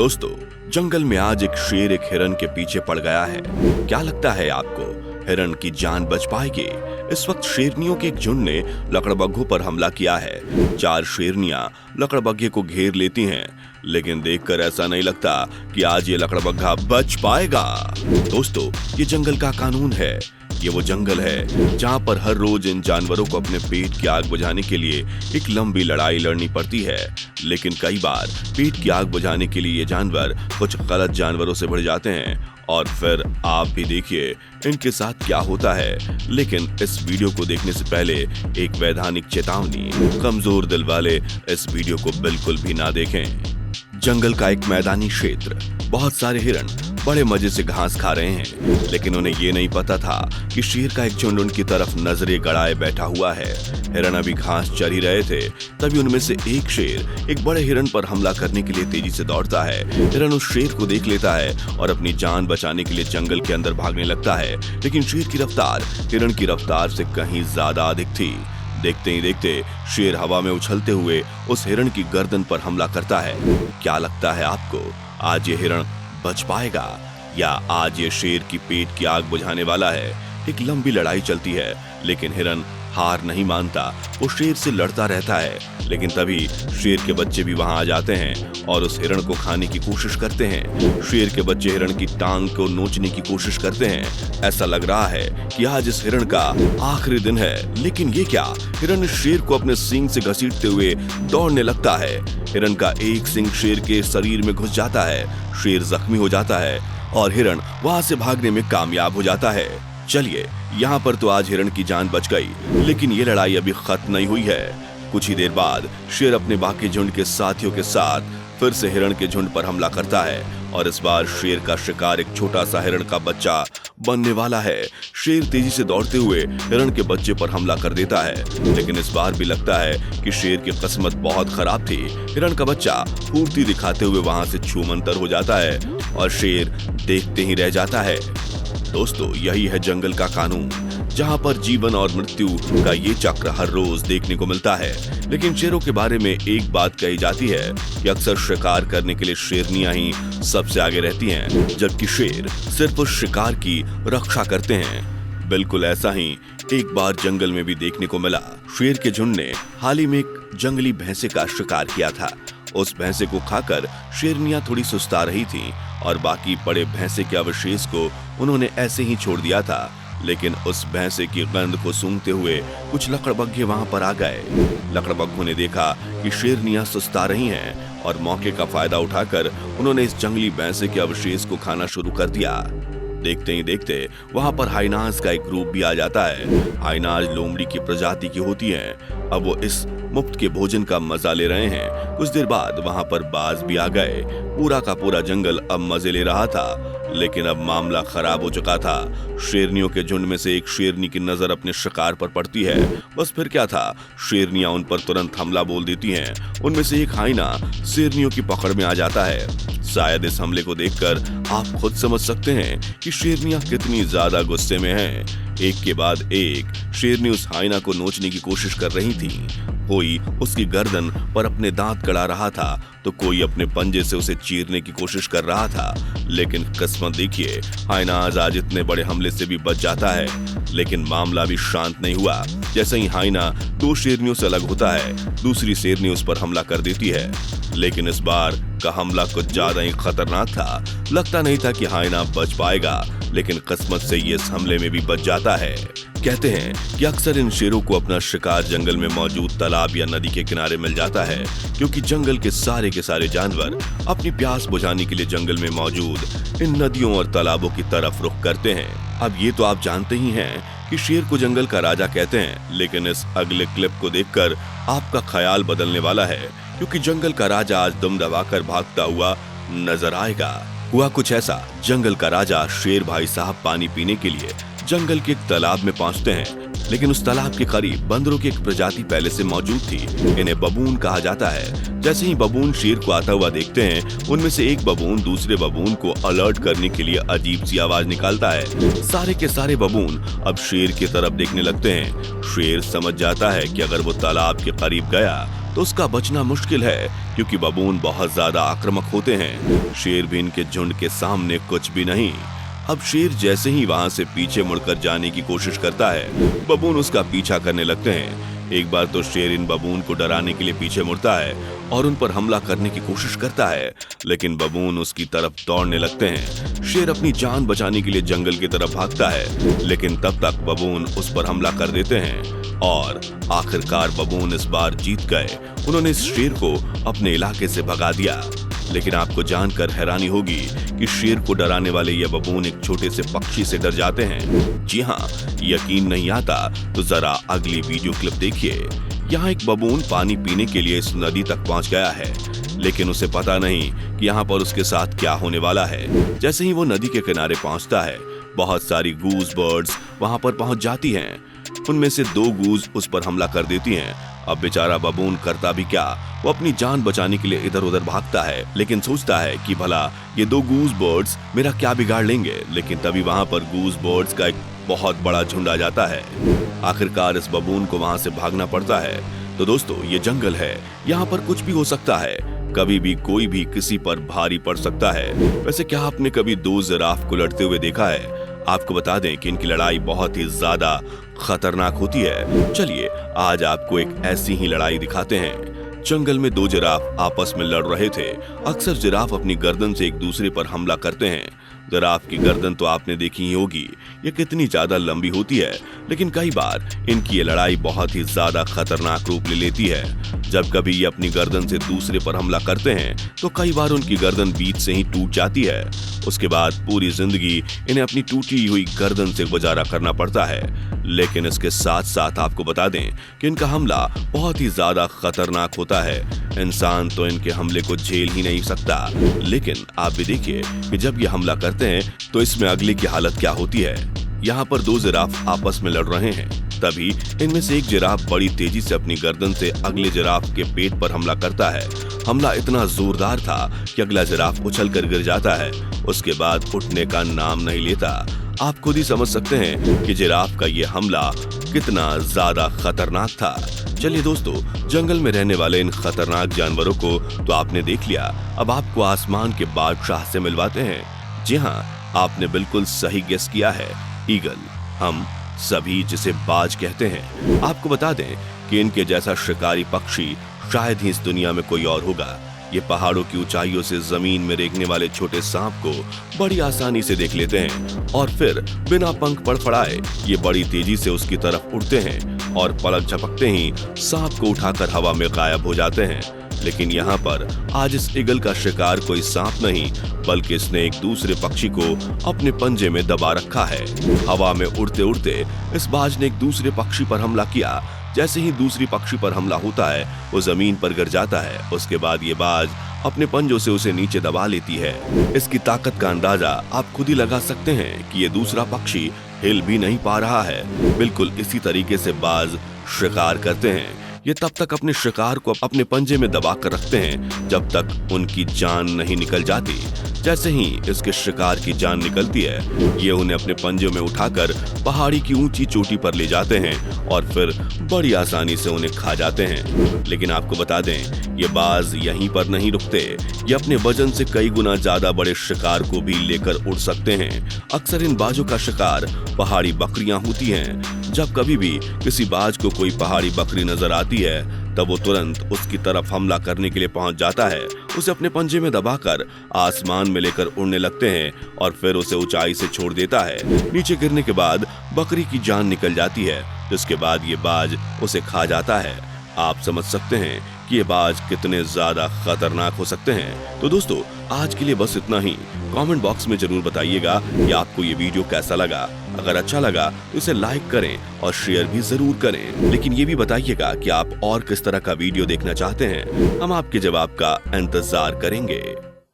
दोस्तों, जंगल में आज एक शेर एक हिरन के पीछे पड़ गया है। क्या लगता है आपको, हिरन की जान बच पाएगी? इस वक्त शेरनियों के एक झुंड ने लकड़बग्घों पर हमला किया है। 4 शेरनियां लकड़बग्घे को घेर लेती हैं, लेकिन देखकर ऐसा नहीं लगता कि आज ये लकड़बग्घा बच पाएगा। दोस्तों, ये जंगल का कानून है। ये वो जंगल है जहाँ पर हर रोज इन जानवरों को अपने पेट की आग बुझाने के लिए एक लंबी लड़ाई लड़नी पड़ती है। लेकिन कई बार पेट की आग बुझाने के लिए ये जानवर कुछ गलत जानवरों से भिड़ जाते हैं और फिर आप भी देखिए इनके साथ क्या होता है। लेकिन इस वीडियो को देखने से पहले एक वैधानिक चेतावनी, कमजोर दिल वाले इस वीडियो को बिल्कुल भी ना देखें। जंगल का एक मैदानी क्षेत्र, बहुत सारे हिरन बड़े मजे से घास खा रहे हैं, लेकिन उन्हें ये नहीं पता था कि शेर का एक झुंड उनकी तरफ नजरें गड़ाए बैठा हुआ है। हिरन अभी घास चर ही रहे थे, तभी उनमें से एक शेर एक बड़े हिरन पर हमला करने के लिए तेजी से दौड़ता है। हिरन उस शेर को देख लेता है और अपनी जान बचाने के लिए जंगल के अंदर भागने लगता है, लेकिन शेर की रफ्तार हिरन की रफ्तार से कहीं ज्यादा अधिक थी। देखते ही देखते शेर हवा में उछलते हुए उस हिरन की गर्दन पर हमला करता है। क्या लगता है आपको, आज ये हिरन बच पाएगा या आज ये शेर की पेट की आग बुझाने वाला है? एक लंबी लड़ाई चलती है, लेकिन हिरन हार नहीं मानता। वो शेर से लड़ता रहता है, लेकिन तभी शेर के बच्चे भी वहां आ जाते हैं और उस हिरन को खाने की कोशिश करते हैं। शेर के बच्चे हिरन की टांग को नोचने की कोशिश करते हैं। ऐसा लग रहा है कि आज इस हिरन का आखिरी दिन है, लेकिन ये क्या, हिरन इस शेर को अपने सींग से घसीटते हुए दौड़ने लगता है। हिरन का एक सींग शेर के शरीर में घुस जाता है, शेर जख्मी हो जाता है और हिरन वहां से भागने में कामयाब हो जाता है। चलिए, यहाँ पर तो आज हिरन की जान बच गई, लेकिन ये लड़ाई अभी खत्म नहीं हुई है। कुछ ही देर बाद शेर अपने बाकी झुंड के साथियों के साथ फिर से हिरन के झुंड पर हमला करता है और इस बार शेर का शिकार एक छोटा सा हिरन का बच्चा बनने वाला है। शेर तेजी से दौड़ते हुए हिरन के बच्चे पर हमला कर देता है, लेकिन इस बार भी लगता है कि शेर की किस्मत बहुत खराब थी। हिरन का बच्चा फुर्ती दिखाते हुए वहां से छूमंतर हो जाता है और शेर देखते ही रह जाता है। दोस्तों, यही है जंगल का कानून, जहाँ पर जीवन और मृत्यु का ये चक्र हर रोज देखने को मिलता है। लेकिन शेरों के बारे में एक बात कही जाती है कि अक्सर शिकार करने के लिए शेरनियां ही सबसे आगे रहती हैं, जबकि शेर सिर्फ उस शिकार की रक्षा करते हैं। बिल्कुल ऐसा ही एक बार जंगल में भी देखने को मिला। शेर के झुंड ने हाल ही में एक जंगली भैंसे का शिकार किया था। उस भैंसे को खाकर शेरनियां थोड़ी सुस्ता रही थीं और बाकी पड़े भैंसे के अवशेष को उन्होंने ऐसे ही छोड़ दिया था। लेकिन उस भैंसे की गंध को सूंघते हुए कुछ लकड़बग्घे वहां पर आ गए। लकड़बग्घों ने देखा कि शेरनियां सुस्ता रही हैं और मौके का फायदा उठाकर उन्होंने इस जंगली भैंसे के अवशेष को खाना शुरू कर दिया। देखते ही देखते वहां पर हाइनाज का एक ग्रुप भी आ जाता है। हाइनाज लोमड़ी की प्रजाति की होती हैं। अब वो इस मुफ्त के भोजन का मजा ले रहे हैं। कुछ देर बाद वहां पर बाज भी आ गए। पूरा का पूरा जंगल अब मजे ले रहा था, लेकिन अब मामला खराब हो चुका था। शेरनियों के झुंड में से एक शेरनी की नजर अपने शिकार पर पड़ती है। बस फिर क्या था, शेरनियां उन पर तुरंत हमला बोल देती हैं। उनमें से एक हाइना शेरनियों की पकड़ में आ जाता है। शायद इस हमले को देखकर आप खुद समझ सकते हैं कि शेरनियां कितनी ज्यादा गुस्से में हैं। एक के बाद एक शेरनी उस हाइना को नोचने की कोशिश कर रही थी। कोई उसकी गर्दन पर अपने दांत गड़ा रहा था, तो कोई अपने पंजे से उसे चीरने की कोशिश कर रहा था। लेकिन किस्मत देखिए, हाइनाज आज इतने बड़े हमले से भी बच जाता है। लेकिन मामला भी शांत नहीं हुआ। जैसे ही हाइना 2 शेरनियों से अलग होता है, दूसरी शेरनी उस पर हमला कर देती है। लेकिन इस बार का हमला कुछ ज्यादा ही खतरनाक था। लगता नहीं था कि हाइना बच पाएगा, लेकिन किस्मत से ये इस हमले में भी बच जाता है। कहते हैं कि अक्सर इन शेरों को अपना शिकार जंगल में मौजूद तालाब या नदी के किनारे मिल जाता है, क्योंकि जंगल के सारे जानवर अपनी प्यास बुझाने के लिए जंगल में मौजूद इन नदियों और तालाबों की तरफ रुख करते हैं। अब ये तो आप जानते ही हैं कि शेर को जंगल का राजा कहते हैं, लेकिन इस अगले क्लिप को देखकर आपका ख्याल बदलने वाला है, क्योंकि जंगल का राजा आज दम दबाकर भागता हुआ नजर आएगा। हुआ कुछ ऐसा, जंगल का राजा शेर भाई साहब पानी पीने के लिए जंगल के एक तालाब में पहुंचते हैं, लेकिन उस तालाब के करीब बंदरों की एक प्रजाति पहले से मौजूद थी। इन्हें बबून कहा जाता है। जैसे ही बबून शेर को आता हुआ देखते हैं, उनमें से एक बबून दूसरे बबून को अलर्ट करने के लिए अजीब सी आवाज निकालता है। सारे के सारे बबून अब शेर की तरफ देखने लगते हैं। शेर समझ जाता है कि अगर वो तालाब के करीब गया तो उसका बचना मुश्किल है, क्योंकि बबून बहुत ज्यादा आक्रामक होते हैं। शेर भी इनके झुंड के सामने कुछ भी नहीं। अब शेर जैसे ही वहां से पीछे मुड़कर जाने की कोशिश करता है, बबून उसका पीछा करने लगते हैं। एक बार तो शेर इन बबून को डराने के लिए पीछे मुड़ता है और उन पर हमला करने की कोशिश करता है, लेकिन बबून उसकी तरफ दौड़ने लगते हैं। शेर अपनी जान बचाने के लिए जंगल की तरफ भागता है, लेकिन तब तक बबून उस पर हमला कर देते हैं और आखिरकार बबून इस बार जीत गए। उन्होंने इस शेर को अपने इलाके से भगा दिया। लेकिन आपको जानकर हैरानी होगी कि शेर को डराने वाले ये बबून एक छोटे से पक्षी से डर जाते हैं। जी हाँ, यकीन नहीं आता तो जरा अगली वीडियो क्लिप देखिए। यहाँ एक बबून पानी पीने के लिए इस नदी तक पहुँच गया है, लेकिन उसे पता नहीं कि यहाँ पर उसके साथ क्या होने वाला है। जैसे ही वो नदी के किनारे पहुँचता है, बहुत सारी गूज बर्ड्स वहाँ पर पहुँच जाती हैं। उनमें से 2 गूज उस पर हमला कर देती हैं। अब बेचारा बबून करता भी क्या, वो अपनी जान बचाने के लिए इधर उधर भागता है, लेकिन सोचता है कि भला ये 2 गूज बर्ड्स मेरा क्या बिगाड़ लेंगे। लेकिन तभी वहां पर गूज बर्ड्स का एक बहुत बड़ा झुंड आ जाता है। आखिरकार इस बबून को वहां से भागना पड़ता है। तो दोस्तों, ये जंगल है, यहाँ पर कुछ भी हो सकता है। कभी भी कोई भी किसी पर भारी पड़ सकता है। वैसे क्या आपने कभी 2 जिराफ को लड़ते हुए देखा है? आपको बता दें कि इनकी लड़ाई बहुत ही ज्यादा खतरनाक होती है। चलिए आज आपको एक ऐसी ही लड़ाई दिखाते हैं। जंगल में 2 जिराफ आपस में लड़ रहे थे। अक्सर जिराफ अपनी गर्दन से एक दूसरे पर हमला करते हैं। जिराफ की गर्दन तो आपने देखी ही होगी, ये कितनी ज्यादा लंबी होती है, लेकिन कई बार इनकी ये लड़ाई बहुत ही ज्यादा खतरनाक रूप ले लेती है। जब कभी ये अपनी गर्दन से दूसरे पर हमला करते हैं तो कई बार उनकी गर्दन बीच से ही टूट जाती है। उसके बाद पूरी जिंदगी इन्हें अपनी टूटी हुई गर्दन से गुजारा करना पड़ता है। लेकिन इसके साथ साथ आपको बता दें कि इनका हमला बहुत ही ज्यादा खतरनाक होता है। इंसान तो इनके हमले को झेल ही नहीं सकता। लेकिन आप भी देखिए कि जब ये हमला करते हैं तो इसमें अगले की हालत क्या होती है। यहाँ पर 2 जिराफ आपस में लड़ रहे हैं। तभी इनमें से एक जिराफ बड़ी तेजी से अपनी गर्दन से अगले जिराफ के पेट पर हमला करता है। हमला इतना जोरदार था कि अगला जिराफ उछलकर गिर जाता है। उसके बाद उठने का नाम नहीं लेता। आप खुद ही समझ सकते हैं कि जिराफ का ये हमला कितना ज्यादा खतरनाक था। चलिए दोस्तों, जंगल में रहने वाले इन खतरनाक जानवरों को तो आपने देख लिया। अब आपको आसमान के बादशाह से मिलवाते हैं। जी हाँ, आपने बिल्कुल सही गेस किया है, ईगल। हम सभी जिसे बाज कहते हैं। आपको बता दें कि इनके जैसा शिकारी पक्षी शायद ही इस दुनिया में कोई और होगा। ये पहाड़ों की ऊंचाइयों से जमीन में रेंगने वाले छोटे सांप को बड़ी आसानी से देख लेते हैं और फिर बिना पंख फड़फड़ाए ये बड़ी तेजी से उसकी तरफ उड़ते हैं और पलक झपकते ही सांप को उठाकर हवा में गायब हो जाते हैं। लेकिन यहाँ पर आज इस ईगल का शिकार कोई सांप नहीं, बल्कि इसने एक दूसरे पक्षी को अपने पंजे में दबा रखा है। हवा में उड़ते उड़ते इस बाज ने एक दूसरे पक्षी पर हमला किया। जैसे ही दूसरी पक्षी पर हमला होता है, वो जमीन पर गिर जाता है। उसके बाद ये बाज अपने पंजों से उसे नीचे दबा लेती है। इसकी ताकत का अंदाजा आप खुद ही लगा सकते हैं कि ये दूसरा पक्षी हिल भी नहीं पा रहा है। बिल्कुल इसी तरीके से बाज शिकार करते हैं। ये तब तक अपने शिकार को अपने पंजे में दबा कर रखते हैं जब तक उनकी जान नहीं निकल जाती। जैसे ही इसके शिकार की जान निकलती है, ये उन्हें अपने पंजे में उठाकर पहाड़ी की ऊंची चोटी पर ले जाते हैं और फिर बड़ी आसानी से उन्हें खा जाते हैं। लेकिन आपको बता दें, ये बाज यहीं पर नहीं रुकते। ये अपने वजन से कई गुना ज्यादा बड़े शिकार को भी लेकर उड़ सकते हैं। अक्सर इन बाजों का शिकार पहाड़ी बकरियां होती हैं। जब कभी भी किसी बाज को कोई पहाड़ी बकरी नजर आती है, तब वो तुरंत उसकी तरफ हमला करने के लिए पहुंच जाता है। उसे अपने पंजे में दबाकर आसमान में लेकर उड़ने लगते हैं और फिर उसे ऊंचाई से छोड़ देता है। नीचे गिरने के बाद बकरी की जान निकल जाती है, जिसके बाद ये बाज उसे खा जाता है। आप समझ सकते हैं कि ये बाज कितने ज्यादा खतरनाक हो सकते हैं। तो दोस्तों, आज के लिए बस इतना ही। कमेंट बॉक्स में जरूर बताइएगा कि आपको ये वीडियो कैसा लगा। अगर अच्छा लगा तो इसे लाइक करें और शेयर भी जरूर करें। लेकिन ये भी बताइएगा कि आप और किस तरह का वीडियो देखना चाहते हैं। हम आपके जवाब का इंतजार करेंगे।